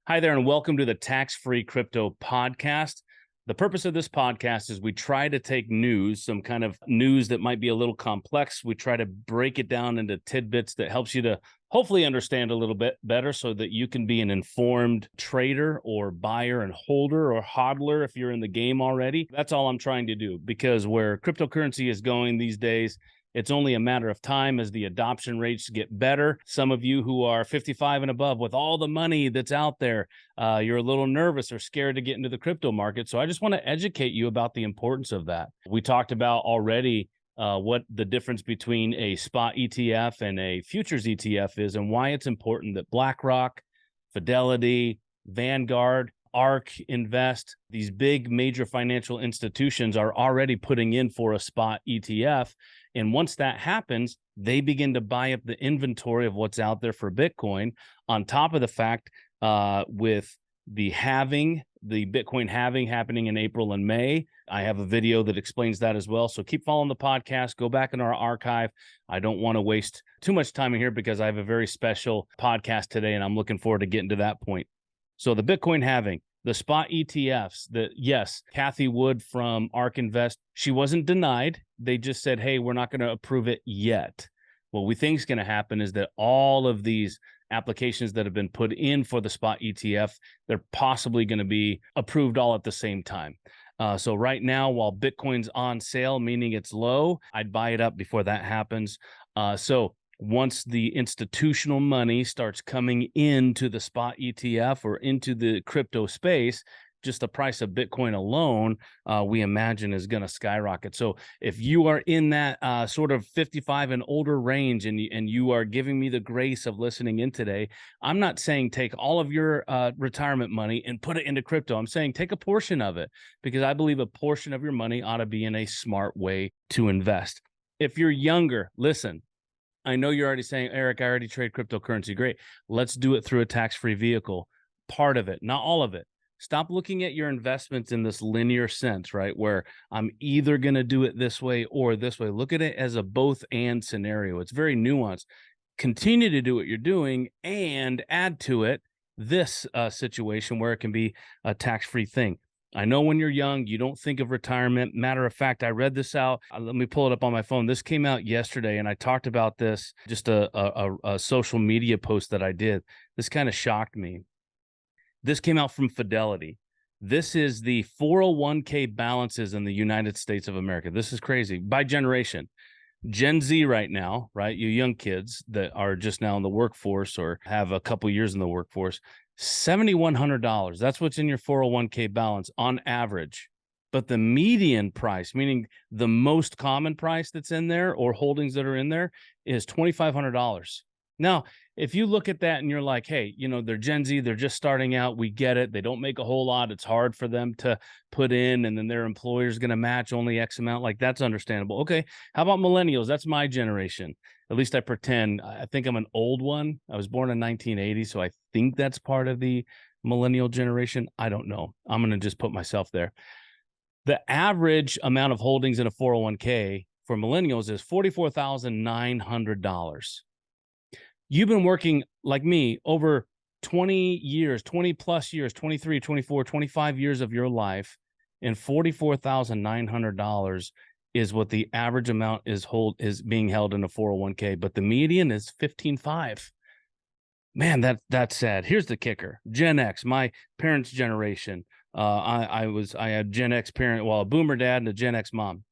Hi there, and welcome to the Tax-Free Crypto Podcast. The purpose of this podcast is we try to take news, some kind of news that might be a little complex. We try to break it down into tidbits that helps you to hopefully understand a little bit better so that you can be an informed trader or buyer and holder or hodler if you're in the game already. That's all I'm trying to do, because where cryptocurrency is going these days, it's only a matter of time as the adoption rates get better. Some of you who are 55 and above, with all the money that's out there, you're a little nervous or scared to get into the crypto market. So I just want to educate you about the importance of that. We talked about already what the difference between a spot ETF and a futures ETF is, and why it's important that BlackRock, Fidelity, Vanguard, ARK Invest, these big major financial institutions are already putting in for a spot ETF. And once that happens, they begin to buy up the inventory of what's out there for Bitcoin, on top of the fact with the Bitcoin halving happening in April and May. I have a video that explains that as well. So keep following the podcast. Go back in our archive. I don't want to waste too much time in here because I have a very special podcast today, and I'm looking forward to getting to that point. So the Bitcoin halving, the spot ETFs, yes, Kathy Wood from ARK Invest, she wasn't denied. They just said, hey, we're not going to approve it yet. What we think is going to happen is that all of these applications that have been put in for the spot ETF, they're possibly going to be approved all at the same time. So right now, while Bitcoin's on sale, meaning it's low, I'd buy it up before that happens. So once the institutional money starts coming into the spot ETF or into the crypto space, just the price of Bitcoin alone, we imagine, is going to skyrocket. So if you are in that sort of 55 and older range, and you are giving me the grace of listening in today, I'm not saying take all of your retirement money and put it into crypto. I'm saying take a portion of it, because I believe a portion of your money ought to be in a smart way to invest. If you're younger, listen, I know you're already saying, Eric, I already trade cryptocurrency. Great. Let's do it through a tax-free vehicle. Part of it, not all of it. Stop looking at your investments in this linear sense, right? Where I'm either going to do it this way or this way. Look at it as a both and scenario. It's very nuanced. Continue to do what you're doing and add to it this situation where it can be a tax-free thing. I know when you're young, you don't think of retirement. Matter of fact, I read this out. Let me pull it up on my phone. This came out yesterday, and I talked about this, just a social media post that I did. This kind of shocked me. This came out from Fidelity. This is the 401k balances in the United States of America. This is crazy. By generation. Gen Z right now, right? You young kids that are just now in the workforce or have a couple years in the workforce, $7,100. That's what's in your 401k balance on average. But the median price, meaning the most common price that's in there or holdings that are in there, is $2,500. Now, if you look at that and you're like, hey, they're Gen Z, they're just starting out. We get it. They don't make a whole lot. It's hard for them to put in, and then their employer's going to match only X amount. Like, that's understandable. Okay. How about millennials? That's my generation. At least I pretend. I think I'm an old one. I was born in 1980, so I think that's part of the millennial generation. I don't know. I'm going to just put myself there. The average amount of holdings in a 401k for millennials is $44,900. You've been working like me over 20 years, 20 plus years, 23, 24, 25 years of your life, and $44,900 is what the average amount is being held in a 401k, but the median is 15.5. Man, that's sad. Here's the kicker. Gen X, my parents' generation. I had Gen X parent, a boomer dad and a Gen X mom.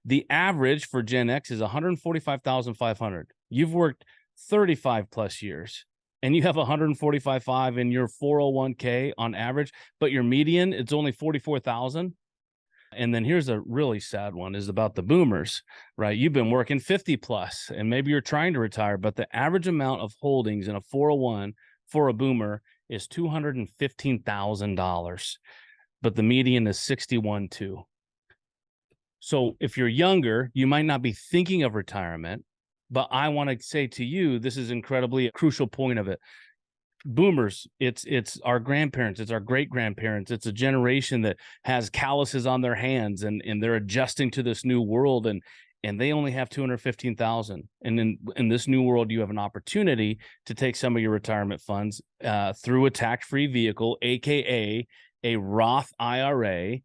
The average for Gen X is $145,500. You've worked 35 plus years and you have 145.5 in your 401k on average, but your median, it's only 44,000. And then here's a really sad one, is about the boomers, right? You've been working 50 plus and maybe you're trying to retire, but the average amount of holdings in a 401 for a boomer is $215,000, but the median is 61.2. So if you're younger, you might not be thinking of retirement, but I want to say to you, this is incredibly a crucial point of it. Boomers, it's our grandparents, it's our great-grandparents. It's a generation that has calluses on their hands and they're adjusting to this new world. And and they only have 215,000. And in this new world, you have an opportunity to take some of your retirement funds through a tax-free vehicle, aka a Roth IRA,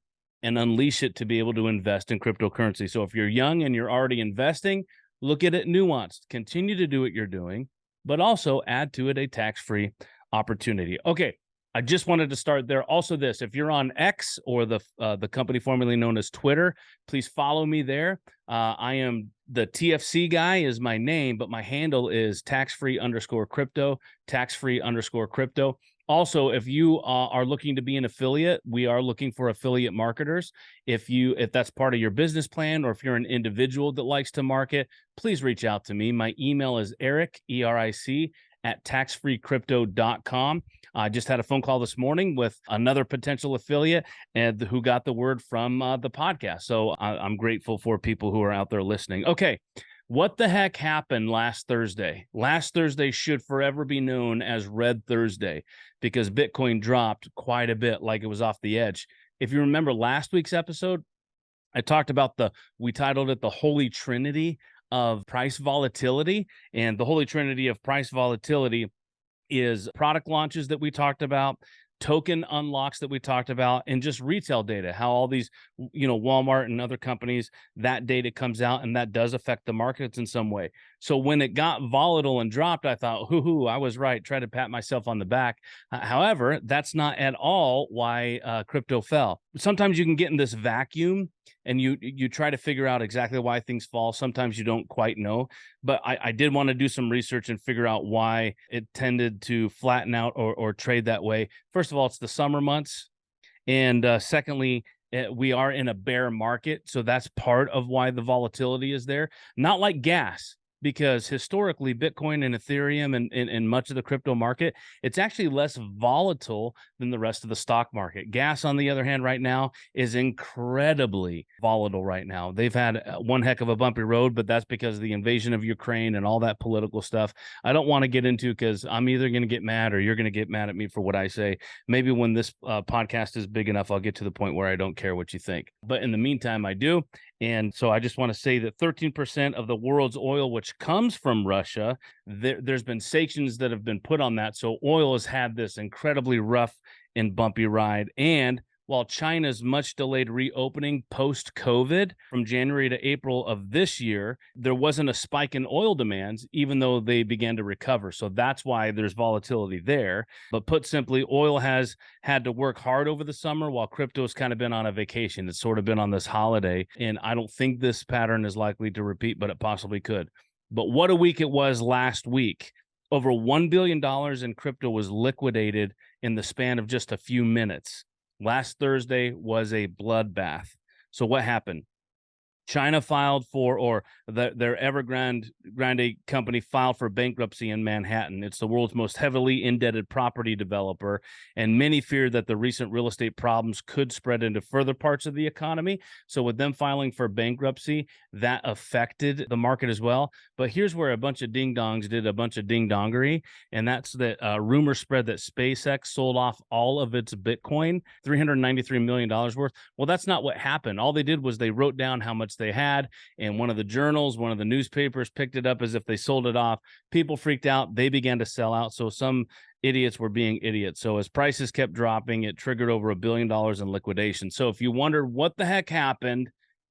and unleash it to be able to invest in cryptocurrency. So if you're young and you're already investing, look at it nuanced. Continue to do what you're doing, but also add to it a tax-free opportunity. Okay, I just wanted to start there. Also, this, if you're on X or the company formerly known as Twitter, please follow me there. I am the TFC guy is my name, but my handle is taxfree_crypto, taxfree_crypto. Also, if you are looking to be an affiliate, we are looking for affiliate marketers. If that's part of your business plan, or if you're an individual that likes to market, please reach out to me. My email is Eric, ERIC, at taxfreecrypto.com. I just had a phone call this morning with another potential affiliate and who got the word from the podcast. So I'm grateful for people who are out there listening. Okay, what the heck happened last Thursday? Last Thursday should forever be known as Red Thursday because Bitcoin dropped quite a bit, like it was off the edge. If you remember last week's episode, I talked about we titled it the Holy Trinity of price volatility, and the Holy Trinity of price volatility is product launches that we talked about, token unlocks that we talked about, and just retail data, how all these, Walmart and other companies, that data comes out and that does affect the markets in some way. So when it got volatile and dropped, I thought, I was right. Try to pat myself on the back. However, that's not at all why crypto fell. Sometimes you can get in this vacuum and you try to figure out exactly why things fall. Sometimes you don't quite know, but I did want to do some research and figure out why it tended to flatten out or trade that way. First of all, it's the summer months. And secondly, we are in a bear market. So that's part of why the volatility is there. Not like gas, because historically, Bitcoin and Ethereum and much of the crypto market, it's actually less volatile than the rest of the stock market. Gas, on the other hand, right now is incredibly volatile right now. They've had one heck of a bumpy road, but that's because of the invasion of Ukraine and all that political stuff. I don't want to get into, because I'm either going to get mad or you're going to get mad at me for what I say. Maybe when this podcast is big enough, I'll get to the point where I don't care what you think. But in the meantime, I do. And so I just want to say that 13% of the world's oil, which comes from Russia, there's been sanctions that have been put on that. So oil has had this incredibly rough and bumpy ride. And while China's much delayed reopening post-COVID from January to April of this year, there wasn't a spike in oil demands, even though they began to recover. So that's why there's volatility there. But put simply, oil has had to work hard over the summer while crypto's kind of been on a vacation. It's sort of been on this holiday. And I don't think this pattern is likely to repeat, but it possibly could. But what a week it was last week. Over $1 billion in crypto was liquidated in the span of just a few minutes. Last Thursday was a bloodbath. So what happened? China filed for, or their Evergrande company filed for bankruptcy in Manhattan. It's the world's most heavily indebted property developer, and many fear that the recent real estate problems could spread into further parts of the economy. So with them filing for bankruptcy, that affected the market as well. But here's where a bunch of ding-dongs did a bunch of ding-dongery, and that's that rumor spread that SpaceX sold off all of its Bitcoin, $393 million worth. Well, that's not what happened. All they did was they wrote down how much they had, and one of the journals, one of the newspapers picked it up as if they sold it off. People freaked out. They began to sell out. So some idiots were being idiots. So as prices kept dropping, it triggered over $1 billion in liquidation. So if you wonder what the heck happened,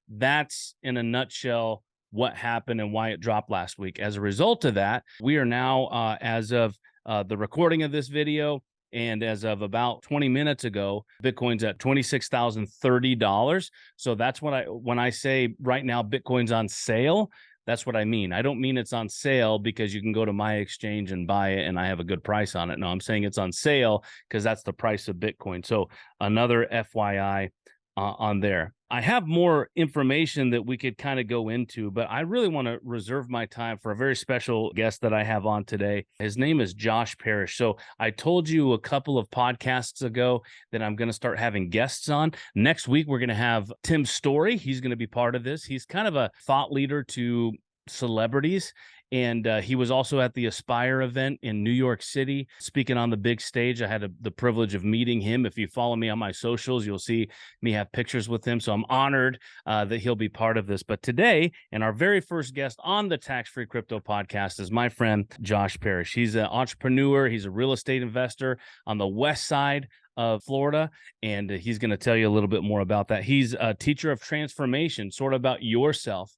that's in a nutshell what happened and why it dropped last week. As a result of that, we are now, as of the recording of this video, and as of about 20 minutes ago, Bitcoin's at $26,030. So that's when I say right now Bitcoin's on sale, that's what I mean. I don't mean it's on sale because you can go to my exchange and buy it and I have a good price on it. No, I'm saying it's on sale because that's the price of Bitcoin. So another FYI on there. I have more information that we could kind of go into, but I really want to reserve my time for a very special guest that I have on today. His name is Josh Parish. So I told you a couple of podcasts ago that I'm going to start having guests on. Next week, we're going to have Tim Story. He's going to be part of this. He's kind of a thought leader to celebrities. And he was also at the Aspire event in New York City, speaking on the big stage. I had the privilege of meeting him. If you follow me on my socials, you'll see me have pictures with him. So I'm honored that he'll be part of this. But today, and our very first guest on the Tax Free Crypto podcast is my friend, Josh Parish. He's an entrepreneur. He's a real estate investor on the west side of Florida, and he's going to tell you a little bit more about that. He's a teacher of transformation, sort of about yourself.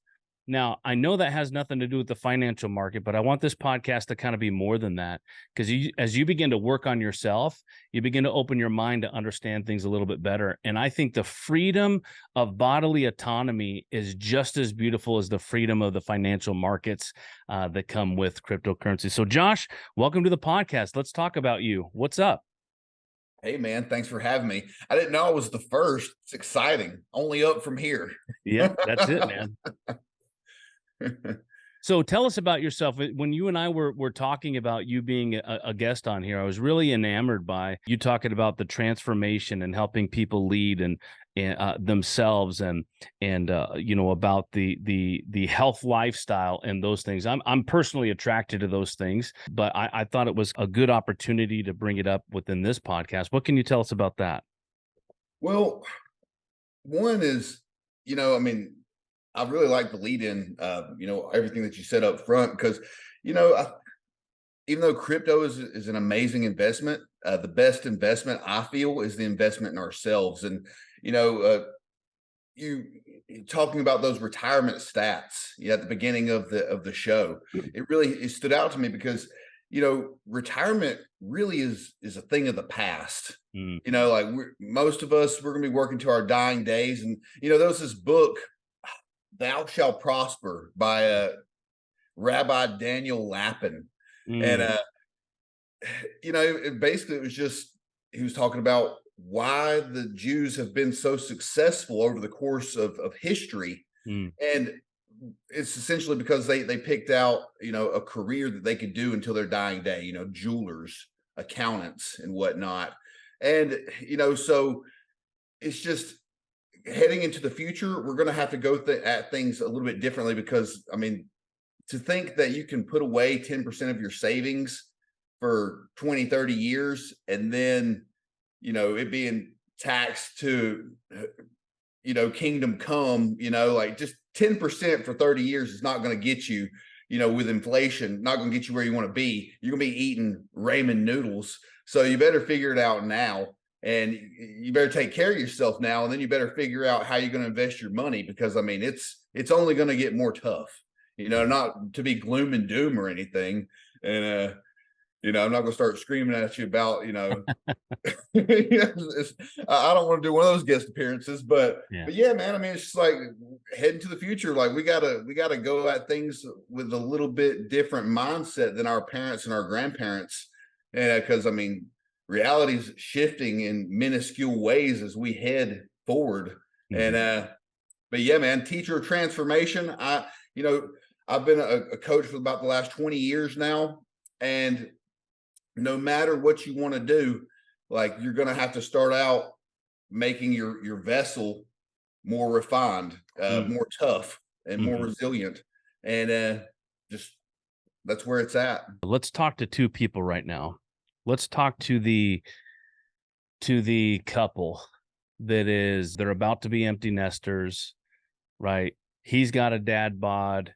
Now, I know that has nothing to do with the financial market, but I want this podcast to kind of be more than that, because as you begin to work on yourself, you begin to open your mind to understand things a little bit better. And I think the freedom of bodily autonomy is just as beautiful as the freedom of the financial markets that come with cryptocurrency. So, Josh, welcome to the podcast. Let's talk about you. What's up? Hey, man, thanks for having me. I didn't know I was the first. It's exciting. Only up from here. Yeah, that's it, man. So tell us about yourself. When you and I were talking about you being a guest on here, I was really enamored by you talking about the transformation and helping people lead and themselves and about the health lifestyle and those things. I'm personally attracted to those things, but I thought it was a good opportunity to bring it up within this podcast. What can you tell us about that? Well, one is, I mean, I really like the lead in, everything that you said up front, because, even though crypto is an amazing investment, the best investment I feel is the investment in ourselves. And, you talking about those retirement stats at the beginning of the show, it stood out to me because, retirement really is a thing of the past. Like most of us, we're going to be working to our dying days. And, there was this book, Thou Shalt Prosper by Rabbi Daniel Lapin. And, basically it was just, he was talking about why the Jews have been so successful over the course of history. And it's essentially because they picked out, a career that they could do until their dying day, jewelers, accountants and whatnot. And, so it's just, heading into the future, we're going to have to go at things a little bit differently, because to think that you can put away 10% of your savings for 20, 30 years and then, it being taxed to, kingdom come, like just 10% for 30 years is not going to get you, with inflation, not going to get you where you want to be. You're going to be eating ramen noodles. So you better figure it out now. And you better take care of yourself now, and then you better figure out how you're going to invest your money, because it's only going to get more tough, not to be gloom and doom or anything. And I'm not going to start screaming at you about, I don't want to do one of those guest appearances, but yeah, man, it's just like heading to the future. Like we gotta go at things with a little bit different mindset than our parents and our grandparents. And because reality's shifting in minuscule ways as we head forward. And but yeah, man, teacher of transformation. I've been a coach for about the last 20 years now, and no matter what you want to do, like you're going to have to start out making your vessel more refined, more tough, and more resilient. And just that's where it's at. Let's talk to two people right now. Let's talk to the couple they're about to be empty nesters, right? He's got a dad bod.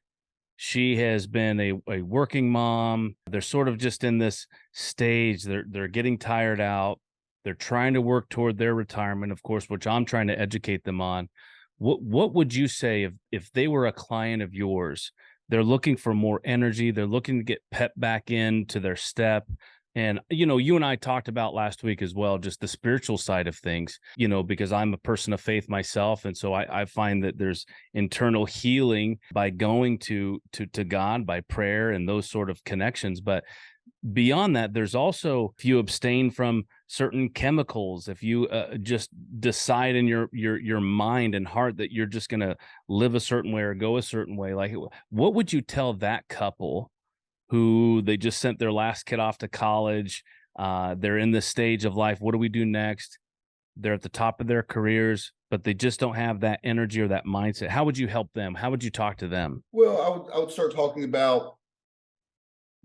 She has been a working mom. They're sort of just in this stage. They're getting tired out. They're trying to work toward their retirement, of course, which I'm trying to educate them on. What would you say if they were a client of yours? They're looking for more energy. They're looking to get pep back into their step. And, you and I talked about last week as well, just the spiritual side of things, because I'm a person of faith myself. And so I find that there's internal healing by going to God, by prayer and those sort of connections. But beyond that, there's also, if you abstain from certain chemicals, if you just decide in your mind and heart that you're just going to live a certain way or go a certain way, like what would you tell that couple who they just sent their last kid off to college? They're in this stage of life. What do we do next? They're at the top of their careers, but they just don't have that energy or that mindset. How would you help them? How would you talk to them? Well, I would start talking about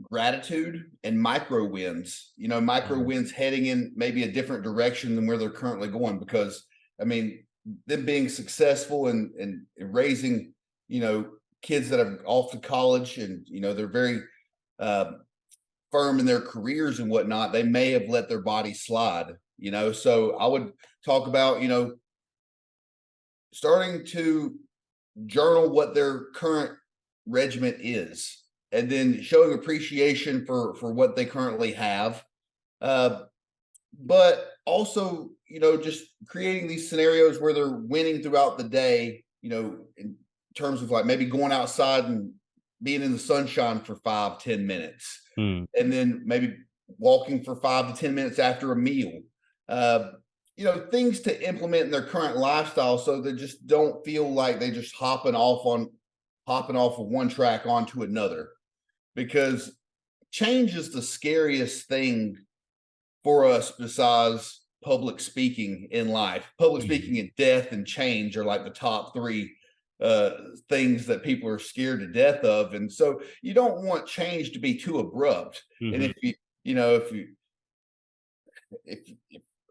gratitude and micro wins, micro wins heading in maybe a different direction than where they're currently going. Because I mean, them being successful and raising, kids that are off to college, and they're very firm in their careers and whatnot, they may have let their body slide. So I would talk about, starting to journal what their current regiment is, and then showing appreciation for what they currently have. But also, just creating these scenarios where they're winning throughout the day, in terms of like maybe going outside and being in the sunshine for 5-10 minutes, and then maybe walking for 5 to 10 minutes after a meal. Things to implement in their current lifestyle, so they just don't feel like they just hopping off of one track onto another. Because change is the scariest thing for us besides public speaking in life. Public speaking and death and change are like the top three things that people are scared to death of. And so you don't want change to be too abrupt. And if if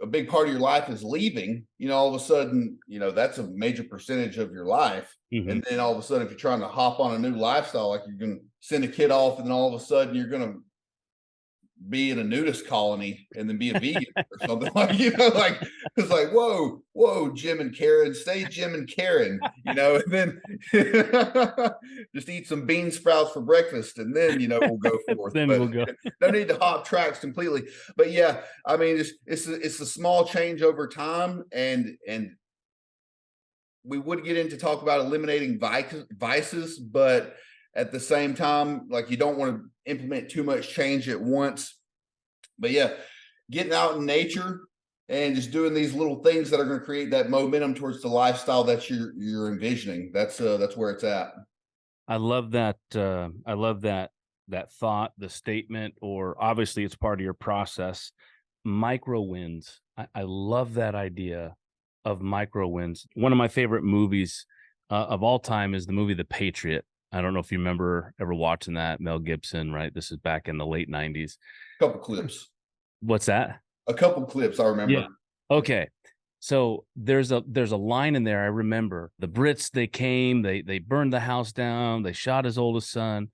a big part of your life is leaving, all of a sudden, that's a major percentage of your life. And then all of a sudden, if you're trying to hop on a new lifestyle, like you're going to send a kid off, and then all of a sudden you're going to be in a nudist colony and then be a vegan or something, like, like it's like, whoa, Jim and Karen, stay Jim and Karen, and then just eat some bean sprouts for breakfast, and then we'll go forth. Then we'll go. No need to hop tracks completely. But yeah, I mean, it's a small change over time, and we would get into talk about eliminating vices, but at the same time, like, you don't want to implement too much change at once. But yeah, getting out in nature and just doing these little things that are going to create that momentum towards the lifestyle that you're envisioning. That's where it's at. I love that. I love that thought, the statement, or obviously it's part of your process. Micro wins. I love that idea of micro wins. One of my favorite movies of all time is the movie The Patriot. I don't know if you remember ever watching that. Mel Gibson, right? This is back in the late 90s. Couple clips. What's that? A couple clips, I remember. Yeah. Okay. So there's a line in there. I remember the Brits, they came, they burned the house down, they shot his oldest son,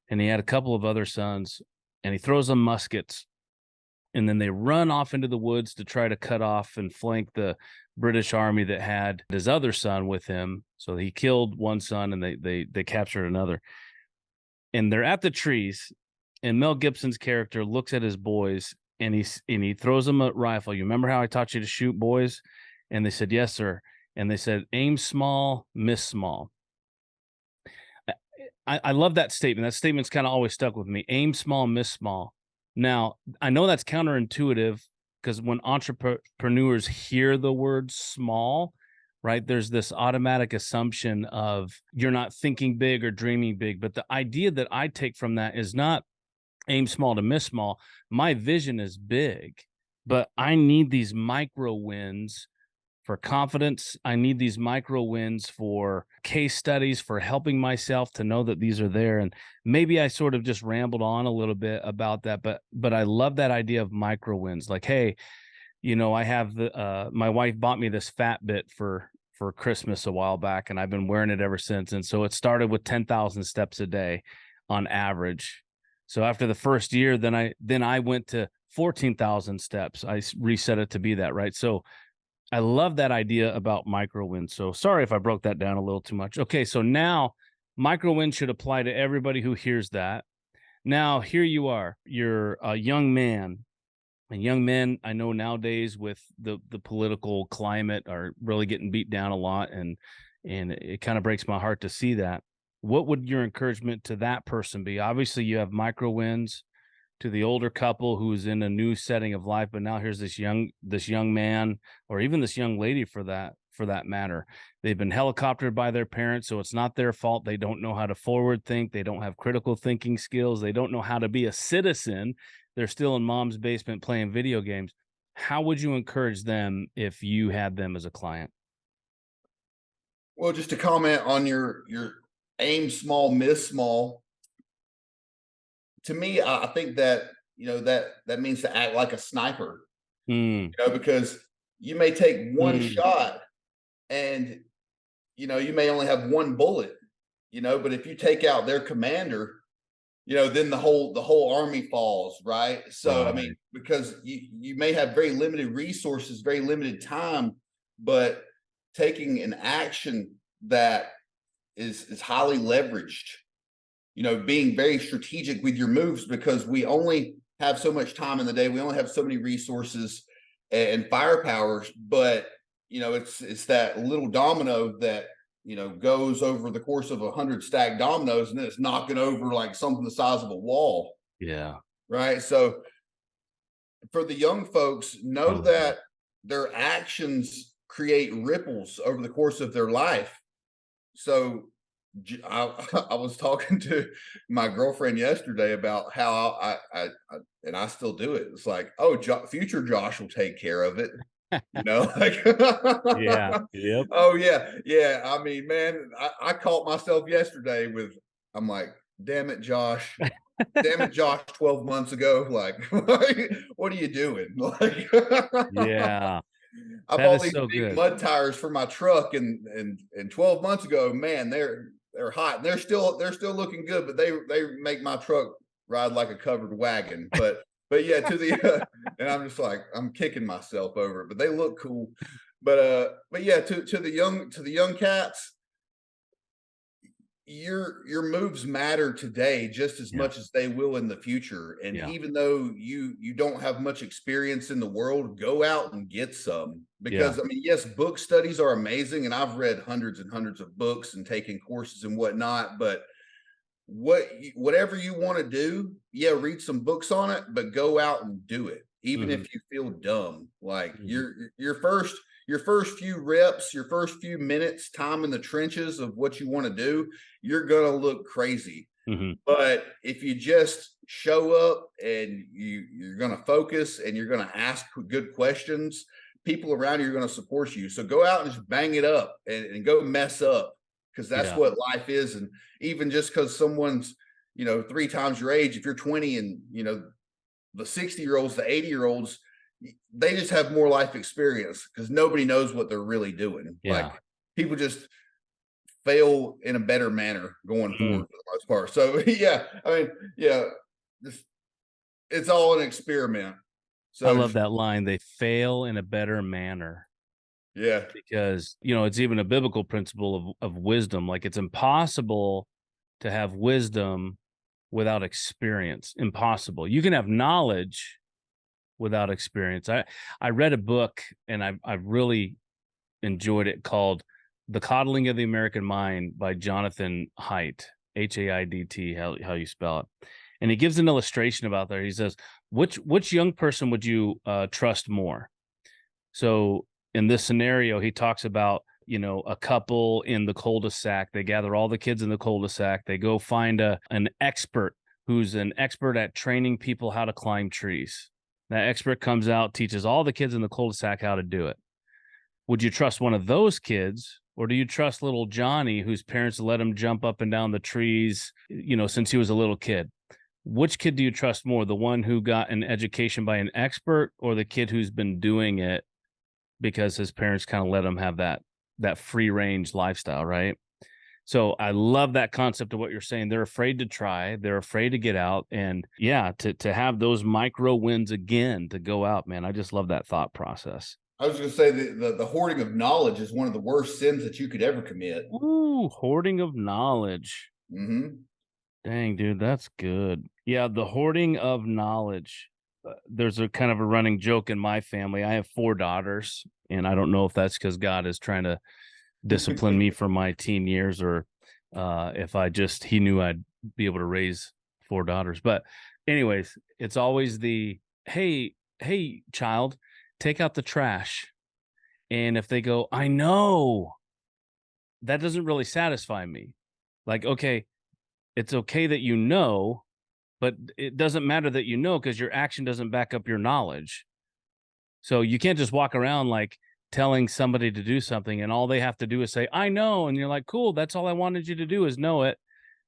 and he had a couple of other sons, and he throws them muskets, and then they run off into the woods to try to cut off and flank the British army that had his other son with him. So he killed one son, and they captured another. And they're at the trees, and Mel Gibson's character looks at his boys, and he throws them a rifle. You remember how I taught you to shoot, boys? And they said, yes, sir. And they said, aim small, miss small. I love that statement. That statement's kind of always stuck with me. Aim small, miss small. Now, I know that's counterintuitive, because when entrepreneurs hear the word small, right, there's this automatic assumption of you're not thinking big or dreaming big. But the idea that I take from that is not aim small to miss small. My vision is big, but I need these micro wins for confidence. I need these micro wins for case studies, for helping myself to know that these are there. And maybe I sort of just rambled on a little bit about that, but I love that idea of micro wins. Like, hey, I have my wife bought me this Fitbit for Christmas a while back, and I've been wearing it ever since. And so it started with 10,000 steps a day on average. So after the first year, then I went to 14,000 steps. I reset it to be that, right? So I love that idea about micro wins. So sorry if I broke that down a little too much. Okay, so now micro wins should apply to everybody who hears that. Now, here you are. You're a young man. And young men, I know nowadays with the political climate, are really getting beat down a lot. And it kind of breaks my heart to see that. What would your encouragement to that person be? Obviously, you have micro wins to the older couple who's in a new setting of life, but now here's this young man, or even this young lady for that matter. They've been helicoptered by their parents, so it's not their fault. They don't know how to forward think. They don't have critical thinking skills. They don't know how to be a citizen. They're still in mom's basement playing video games. How would you encourage them if you had them as a client? Well, just to comment on your aim small, miss small. to me, I think that, that means to act like a sniper, Mm, because you may take one mm, shot and, you may only have one bullet, but if you take out their commander, then the whole army falls, right? So, I mean, right. because you may have very limited resources, very limited time, but taking an action that is highly leveraged, being very strategic with your moves, because we only have so much time in the day, we only have so many resources and firepower, but it's that little domino that goes over the course of 100 stacked dominoes, and then it's knocking over like something the size of a wall, Yeah. right? So for the young folks, I know love that. that their actions create ripples over the course of their life. So I, I was talking to my girlfriend yesterday about how and I still do it. It's like, oh, future Josh will take care of it. Like, Yeah. Yep. oh yeah, yeah. I mean, man, I caught myself yesterday with, I'm like, damn it, Josh, 12 months ago. Like, what are you doing? Like, Yeah. I That bought is these so big good. mud tires for my truck, and 12 months ago, man, they're hot. And they're still looking good, but they make my truck ride like a covered wagon. But yeah, to the and I'm just like, I'm kicking myself over it, but they look cool. But yeah, to the young cats, your moves matter today just as Yeah. much as they will in the future. And Yeah. even though you don't have much experience in the world, go out and get some, Yeah. because I mean, yes, book studies are amazing, and I've read hundreds and hundreds of books and taken courses and whatnot, but whatever you want to do, yeah, read some books on it, but go out and do it, even Hmm. if you feel dumb. Like Hmm. your first few reps, your first few minutes time in the trenches of what you want to do, you're gonna look crazy. Hmm. But if you just show up and you're gonna focus and you're gonna ask good questions, people around you are gonna support you. So go out and just bang it up, and go mess up, because that's Yeah. what life is. And even just because someone's, three times your age, if you're 20, and the 60-year-olds, the 80-year-olds, they just have more life experience, because nobody knows what they're really doing. Like, Yeah. people just fail in a better manner going Mm. forward for the most part. So yeah, I mean, yeah, just, it's all an experiment. I So love just, that line. They fail in a better manner yeah, because, it's even a biblical principle of wisdom. Like it's impossible to have wisdom without experience. Impossible. You can have knowledge without experience. I read a book and I really enjoyed it called The Coddling of the American Mind by Jonathan Haidt, Haidt, how you spell it. And he gives an illustration about that. He says, which young person would you trust more? So in this scenario, he talks about, a couple in the cul-de-sac. They gather all the kids in the cul-de-sac. They go find an expert who's an expert at training people how to climb trees. That expert comes out, teaches all the kids in the cul-de-sac how to do it. Would you trust one of those kids, or do you trust little Johnny whose parents let him jump up and down the trees, since he was a little kid? Which kid do you trust more, the one who got an education by an expert, or the kid who's been doing it because his parents kind of let him have that free range lifestyle, right? So I love that concept of what you're saying. They're afraid to try, they're afraid to get out, and yeah, to have those micro wins again, to go out, man. I just love that thought process. I was going to say the hoarding of knowledge is one of the worst sins that you could ever commit. Ooh, hoarding of knowledge. Hmm. Dang, dude, that's good. Yeah, the hoarding of knowledge. There's a kind of a running joke in my family. I have four daughters, and I don't know if that's because God is trying to discipline me for my teen years, or if he knew I'd be able to raise four daughters. But anyways, it's always hey, child, take out the trash. And if they go, I know, that doesn't really satisfy me. Like, okay, it's okay that you know, but it doesn't matter that you know because your action doesn't back up your knowledge. So you can't just walk around like telling somebody to do something and all they have to do is say, I know. And you're like, cool, that's all I wanted you to do is know it.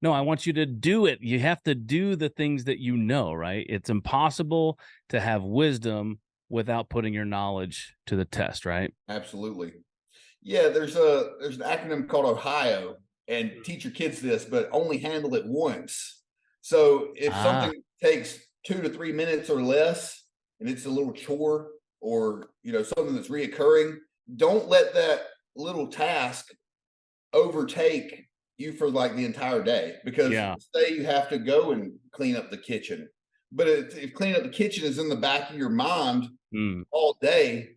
No, I want you to do it. You have to do the things that you know, right? It's impossible to have wisdom without putting your knowledge to the test, right? Absolutely. Yeah, there's an acronym called Ohio, and teach your kids this, but only handle it once. So if Ah, something takes 2 to 3 minutes or less, and it's a little chore or something that's reoccurring, don't let that little task overtake you for like the entire day. Because yeah. say you have to go and clean up the kitchen, but if cleaning up the kitchen is in the back of your mind Mm, all day,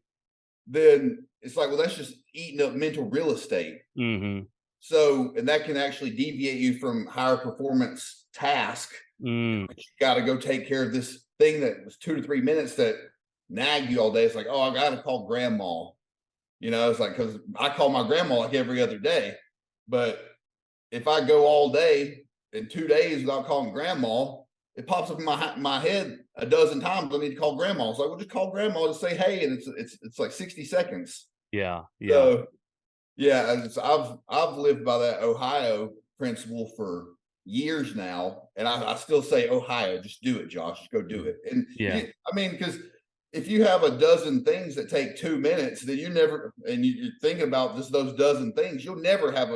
then it's like, well, that's just eating up mental real estate. mm-hmm. So, and that can actually deviate you from higher performance task. Mm, You got to go take care of this thing that was 2 to 3 minutes that nagged you all day. It's like, oh, I got to call grandma. It's like, because I call my grandma like every other day. But if I go all day in 2 days without calling grandma, it pops up in my head a dozen times. I need to call grandma. So I will just call grandma to say hey, and it's like 60 seconds. yeah, yeah. So yeah, I've lived by that Ohio principle for years now, and I still say Ohio. Just do it, Josh. Just go do Mm, it. And yeah. I mean, because if you have a dozen things that take 2 minutes, then you never, and you're thinking about just those dozen things, you'll never have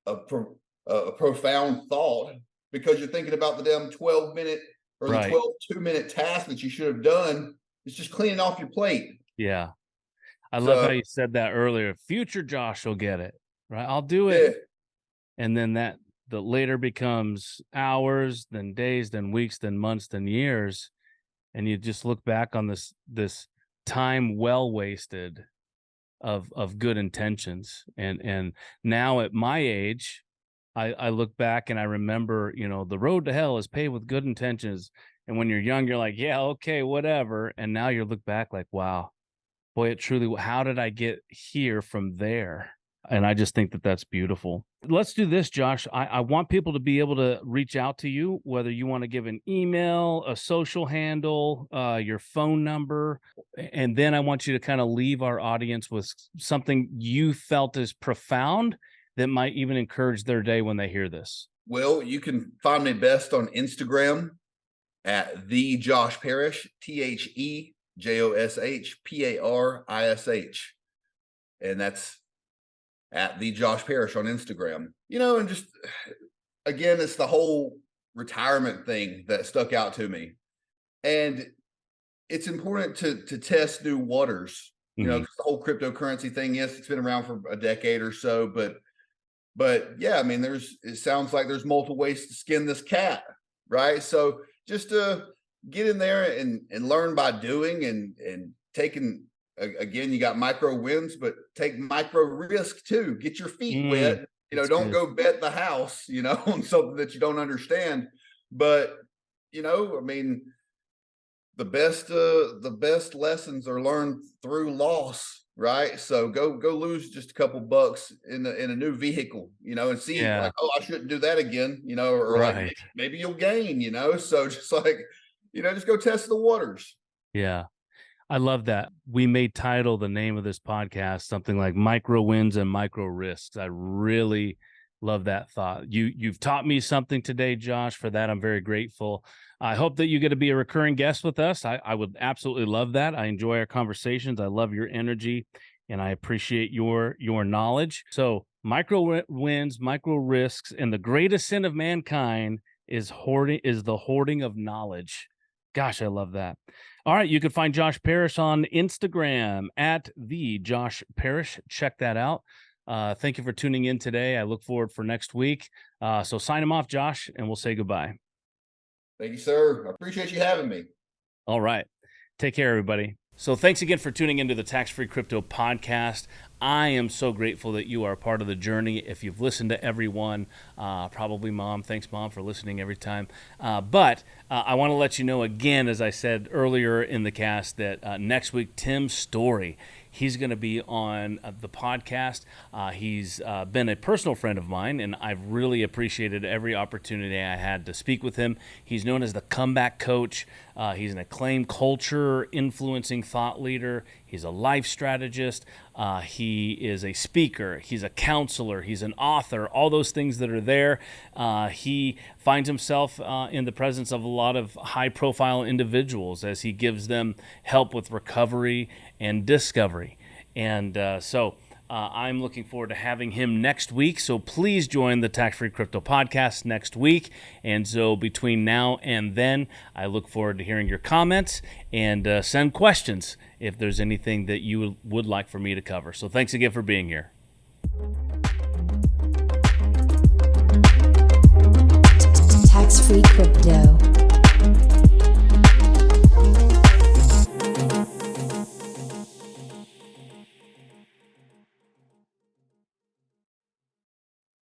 a, pro, a profound thought because you're thinking about the damn 12 minute or the Right. 12 2 minute task that you should have done. It's just cleaning off your plate. Yeah. I love how So you said that earlier. Future Josh will get it, right? I'll do it. yeah, And then that the later becomes hours, then days, then weeks, then months, then years. And you just look back on this time well wasted of good intentions. And now at my age, I look back and I remember, the road to hell is paved with good intentions. And when you're young, you're like, yeah, okay, whatever. And now you look back like, wow, boy, it truly, how did I get here from there? And I just think that that's beautiful. Let's do this, Josh. I want people to be able to reach out to you, whether you want to give an email, a social handle, your phone number. And then I want you to kind of leave our audience with something you felt is profound that might even encourage their day when they hear this. well, you can find me best on Instagram at the Josh Parish, TheJoshParish, and that's at the Josh Parish on Instagram. And just again, it's the whole retirement thing that stuck out to me, and it's important to test new waters. Mhm. 'Cause the whole cryptocurrency thing, yes, it's been around for a decade or so, but yeah, I mean, it sounds like there's multiple ways to skin this cat, right? So just to get in there and learn by doing and taking again, you got micro wins, but take micro risk too. Get your feet Mm, wet. that's Don't good. go bet the house, on something that you don't understand. But I mean, the best lessons are learned through loss, right? So go lose just a couple bucks in a new vehicle, and see Yeah, like, oh, I shouldn't do that again, or like right. maybe you'll gain, so just like, just go test the waters. Yeah. I love that. We may title the name of this podcast something like Micro Wins and Micro Risks. I really love that thought. You've taught me something today, Josh. For that, I'm very grateful. I hope that you get to be a recurring guest with us. I would absolutely love that. I enjoy our conversations. I love your energy and I appreciate your knowledge. So wins, micro risks, and the greatest sin of mankind is the hoarding of knowledge. Gosh, I love that. All right, you can find Josh Parish on Instagram at the Josh Parish. Check that out. Thank you for tuning in today. I look forward for next week. So sign him off, Josh, and we'll say goodbye. Thank you, sir. I appreciate you having me. All right. Take care, everybody. So thanks again for tuning into the Tax Free Crypto Podcast. I am so grateful that you are a part of the journey. If you've listened to everyone, probably Mom. Thanks, Mom, for listening every time. But I want to let you know again, as I said earlier in the cast, that next week, Tim Story, he's going to be on the podcast. He's been a personal friend of mine, and I've really appreciated every opportunity I had to speak with him. He's known as the comeback coach. He's an acclaimed culture influencing thought leader. He's a life strategist. He He is a speaker. He's a counselor. He's an author. All those things that are there. He finds himself in the presence of a lot of high-profile individuals as he gives them help with recovery and discovery. And so I'm looking forward to having him next week. So please join the Tax-Free Crypto Podcast next week. And so between now and then, I look forward to hearing your comments and send questions if there's anything that you would like for me to cover. So thanks again for being here. Tax-Free Crypto.